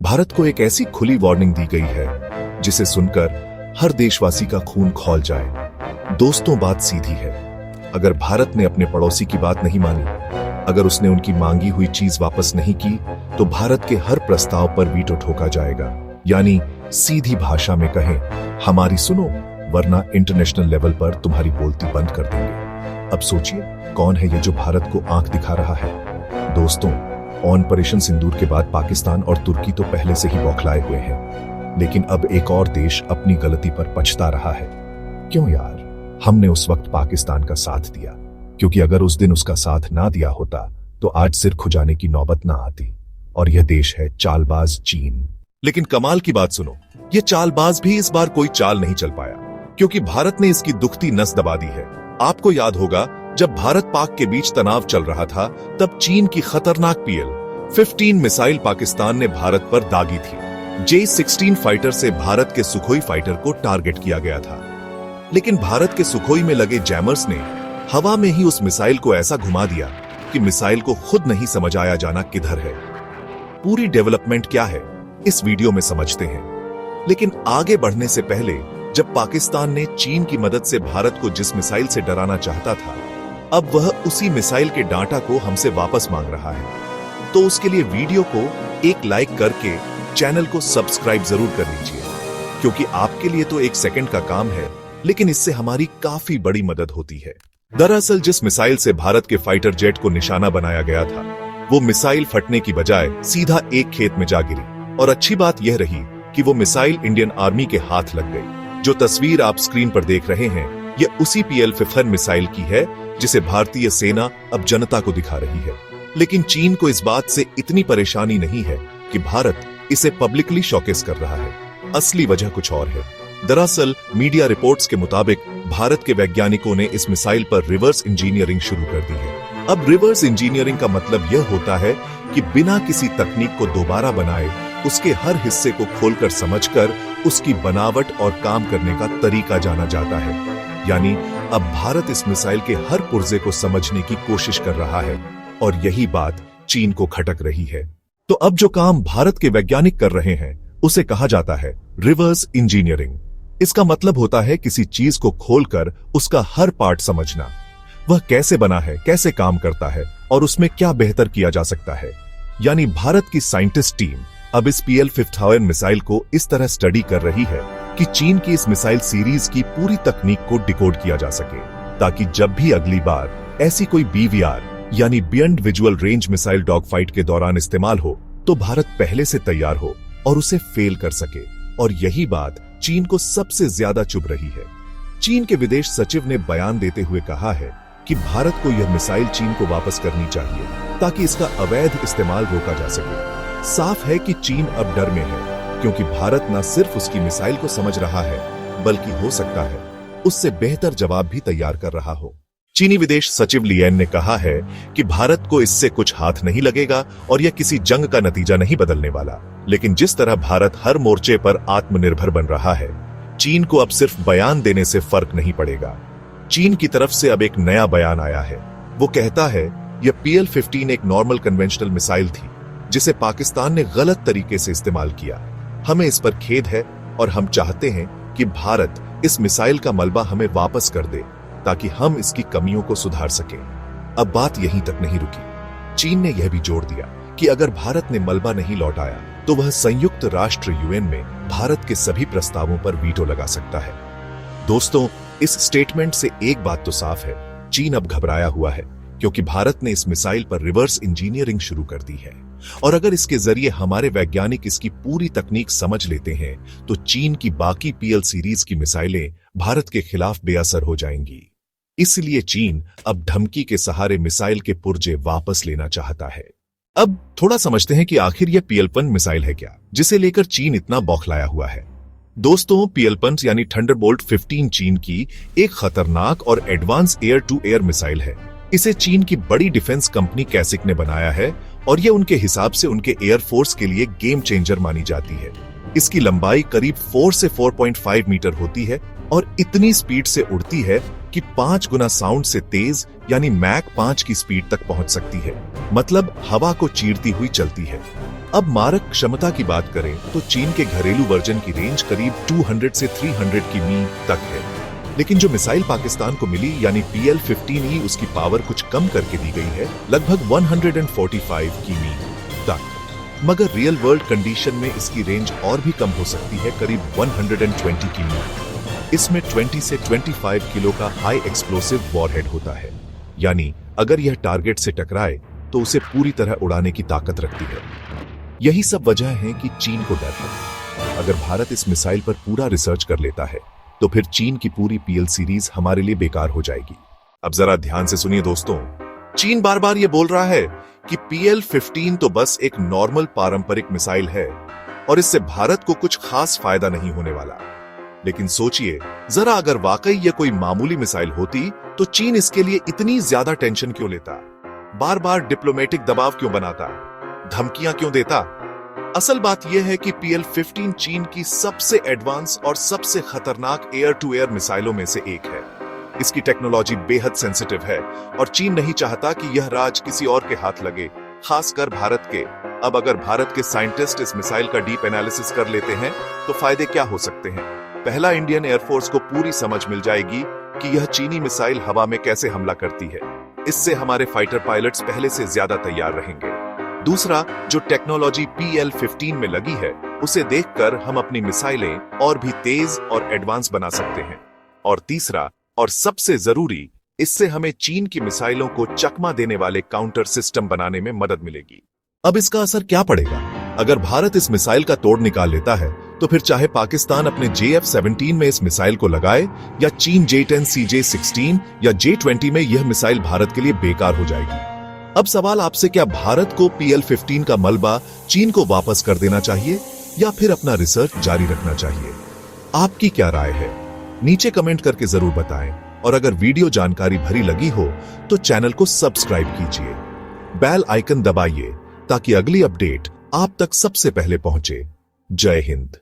भारत को एक ऐसी खुली वार्निंग दी गई है जिसे सुनकर हर देशवासी का खून खौल जाए। दोस्तों, बात सीधी है। अगर भारत ने अपने पड़ोसी की बात नहीं मानी, अगर उसने उनकी मांगी हुई चीज वापस नहीं की, तो भारत के हर प्रस्ताव पर वीटो ठोका जाएगा। यानी सीधी भाषा में कहें, हमारी सुनो, वरना इंटरनेशनल लेवल पर तुम्हारी बोलती बंद कर देंगे। अब सोचिए, कौन है ये जो भारत को आंख दिखा रहा है? दोस्तों, ऑपरेशन सिंदूर के बाद पाकिस्तान और तुर्की तो पहले से ही बौखलाए हुए हैं, लेकिन अब एक और देश अपनी गलती पर पछता रहा है। क्यों यार? हमने उस वक्त पाकिस्तान का साथ दिया, क्योंकि अगर उस दिन उसका साथ ना दिया होता तो आज सिर खुजाने की नौबत ना आती। और यह देश है चालबाज चीन। लेकिन कमाल की बात सुनो, ये चालबाज भी इस बार कोई चाल नहीं चल पाया, क्योंकि भारत ने इसकी दुखती नस दबा दी है। आपको याद होगा, जब भारत पाक के बीच तनाव चल रहा था, तब चीन की खतरनाक PL-15 मिसाइल पाकिस्तान ने भारत पर दागी थी। J-16 फाइटर से भारत के सुखोई फाइटर को टारगेट किया गया था, लेकिन भारत के सुखोई में लगे जैमर्स ने हवा में ही उस मिसाइल को ऐसा घुमा दिया कि मिसाइल को खुद नहीं समझ आया जाना किधर है। पूरी डेवलपमेंट क्या है, इस वीडियो में समझते हैं। लेकिन आगे बढ़ने से पहले, जब पाकिस्तान ने चीन की मदद से भारत को जिस मिसाइल से डराना चाहता था, अब वह उसी मिसाइल के डाटा को हमसे वापस मांग रहा है। तो उसके लिए वीडियो को एक लाइक करके चैनल को सब्सक्राइब जरूर कर लीजिए, क्योंकि आपके लिए तो एक सेकंड का काम है, लेकिन इससे हमारी काफी बड़ी मदद होती है। दरअसल जिस मिसाइल से भारत के फाइटर जेट को निशाना बनाया गया था, वो मिसाइल फटने की बजाय सीधा एक खेत में जा गिरी। और अच्छी बात यह रही कि वो मिसाइल इंडियन आर्मी के हाथ लग गई। जो तस्वीर आप स्क्रीन पर देख रहे हैं, यह उसी PL-15 मिसाइल की है जिसे भारतीय सेना अब जनता को दिखा रही है। लेकिन चीन को इस बात से इतनी परेशानी नहीं है कि भारत इसे पब्लिकली शोकेस कर रहा है। असली वजह कुछ और है। दरअसल मीडिया रिपोर्ट्स के मुताबिक भारत के वैज्ञानिकों ने इस मिसाइल पर रिवर्स इंजीनियरिंग शुरू कर दी है। अब रिवर्स इंजीनियरिंग का मतलब यह होता है कि बिना किसी तकनीक को दोबारा बनाए, उसके हर हिस्से को खोलकर समझकर उसकी बनावट और काम करने का तरीका जाना जाता है। यानी अब भारत इस मिसाइल के हर पुर्जे को समझने की कोशिश कर रहा है, और यही बात चीन को खटक रही है। तो अब जो काम भारत के वैज्ञानिक कर रहे हैं, उसे कहा जाता है रिवर्स इंजीनियरिंग। इसका मतलब होता है किसी चीज को खोलकर उसका हर पार्ट समझना। वह कैसे बना है, कैसे काम करता है, और उसमें क्या बेहतर किया जा सकता है। यानी भारत की साइंटिस्ट टीम अब इस PL-15 मिसाइल को इस तरह स्टडी कर रही है कि चीन की इस मिसाइल सीरीज की पूरी तकनीक को डिकोड किया जा सके, ताकि जब भी अगली बार ऐसी कोई BVR यानी beyond visual range missile dog fight के दौरान इस्तेमाल हो, तो भारत पहले से तैयार हो और उसे फेल कर सके। और यही बात चीन को सबसे ज्यादा चुभ रही है। चीन के विदेश सचिव ने बयान देते हुए कहा है कि भारत को यह मिसाइल चीन को वापस करनी चाहिए, ताकि इसका अवैध इस्तेमाल रोका जा सके। साफ है कि चीन अब डर में है, क्योंकि भारत न सिर्फ उसकी मिसाइल को समझ रहा है, बल्कि हो सकता है उससे बेहतर जवाब भी तैयार कर रहा हो। चीनी विदेश सचिव लियन ने कहा है कि भारत को इससे कुछ हाथ नहीं लगेगा और यह किसी जंग का नतीजा नहीं बदलने वाला। लेकिन जिस तरह भारत हर मोर्चे पर आत्मनिर्भर बन रहा है, चीन को अब सिर्फ बयान देने से फर्क नहीं पड़ेगा। चीन की तरफ से अब एक नया बयान आया है। वो कहता है, यह PL-15 एक नॉर्मल कन्वेंशनल मिसाइल थी, जिसे पाकिस्तान ने गलत तरीके से इस्तेमाल किया। हमें इस पर खेद है और हम चाहते हैं कि भारत इस मिसाइल का मलबा हमें वापस कर दे, ताकि हम इसकी कमियों को सुधार सकें। अब बात यहीं तक नहीं रुकी। चीन ने यह भी जोड़ दिया कि अगर भारत ने मलबा नहीं लौटाया, तो वह संयुक्त राष्ट्र UN में भारत के सभी प्रस्तावों पर वीटो लगा सकता है। दोस्तों, इस स्टेटमेंट से एक बात तो साफ है, चीन अब घबराया हुआ है, क्योंकि भारत ने इस मिसाइल पर रिवर्स इंजीनियरिंग शुरू कर दी है। और अगर इसके जरिए हमारे वैज्ञानिक इसकी पूरी तकनीक समझ लेते हैं, तो चीन की बाकी PL सीरीज की मिसाइलें भारत के खिलाफ बेअसर हो जाएंगी। इसलिए चीन अब धमकी के सहारे मिसाइल के पुर्जे वापस लेना चाहता है। अब थोड़ा समझते हैं कि आखिर यह PL-15 मिसाइल है क्या, जिसे लेकर चीन इतना बौखलाया हुआ है। दोस्तों, PL-15 यानी थंडरबोल्ट 15 चीन की एक खतरनाक और advance air to air missile है। इसे चीन की बड़ी डिफेंस कंपनी कैसिक ने बनाया है, और यह उनके हिसाब से उनके एयरफोर्स के लिए गेम चेंजर मानी जाती है। इसकी लंबाई करीब 4 से 4.5 मीटर होती है और इतनी स्पीड से उड़ती है कि 5 गुना साउंड से तेज यानी मैक 5 की स्पीड तक पहुंच सकती है। मतलब हवा को चीरती हुई चलती है। अब मारक क्षमता की बात करें तो चीन के घरेलू वर्जन की रेंज करीब 200 से 300 किमी तक है, लेकिन जो मिसाइल पाकिस्तान को मिली यानी PL-15E उसकी पावर कुछ कम करके दी गई है, लगभग 145 किमी तक। मगर रियल वर्ल्ड कंडीशन में इसकी रेंज और भी कम हो सकती है, करीब 120 किमी। इसमें 20 से 25 किलो का हाई एक्सप्लोसिव वॉरहेड होता है, यानी अगर यह टारगेट से टकराए तो उसे पूरी तरह उड़ाने की ताकत रखती है। यही सब वजह है कि चीन को डर है। अगर भारत इस मिसाइल पर पूरा रिसर्च कर लेता है तो फिर चीन की पूरी PL सीरीज हमारे लिए बेकार हो जाएगी। अब जरा ध्यान से सुनिए दोस्तों, चीन बार बार ये बोल रहा है कि PL-15 तो बस एक नॉर्मल पारंपरिक मिसाइल है और इससे भारत को कुछ खास फायदा नहीं होने वाला। लेकिन सोचिए जरा, अगर वाकई यह कोई मामूली मिसाइल होती तो चीन इसके लिए इतनी ज्यादा टेंशन क्यों लेता, बार बार डिप्लोमेटिक दबाव क्यों बनाता, धमकियां क्यों देता। असल बात यह है कि PL-15 चीन की सबसे एडवांस और सबसे खतरनाक एयर टू एयर मिसाइलों में से एक है। इसकी टेक्नोलॉजी बेहद सेंसिटिव है और चीन नहीं चाहता कि यह राज किसी और के हाथ लगे, खासकर भारत के। अब अगर भारत के साइंटिस्ट इस मिसाइल का डीप एनालिसिस कर लेते हैं तो फायदे क्या हो सकते हैं। पहला, इंडियन एयरफोर्स को पूरी समझ मिल जाएगी कि यह चीनी मिसाइल हवा में कैसे हमला करती है। इससे हमारे फाइटर पायलट्स पहले से ज्यादा तैयार रहेंगे। दूसरा, जो टेक्नोलॉजी PL-15 में लगी है उसे देखकर हम अपनी मिसाइलें और भी तेज और एडवांस बना सकते हैं। और तीसरा और सबसे जरूरी, इससे हमें चीन की मिसाइलों को चकमा देने वाले काउंटर सिस्टम बनाने में मदद मिलेगी। अब इसका असर क्या पड़ेगा? अगर भारत इस मिसाइल का तोड़ निकाल लेता है तो फिर चाहे पाकिस्तान अपने JF-17 में इस मिसाइल को लगाए या चीन J-10, CJ-16 या J-20 में, यह मिसाइल भारत के लिए बेकार हो जाएगी। अब सवाल आपसे, क्या भारत को PL-15 का मलबा चीन को वापस कर देना चाहिए या फिर अपना रिसर्च जारी रखना चाहिए? आपकी क्या राय है? नीचे कमेंट करके जरूर बताएं और अगर वीडियो जानकारी भरी लगी हो तो चैनल को सब्सक्राइब कीजिए, बेल आइकन दबाइए ताकि अगली अपडेट आप तक सबसे पहले पहुंचे। जय हिंद।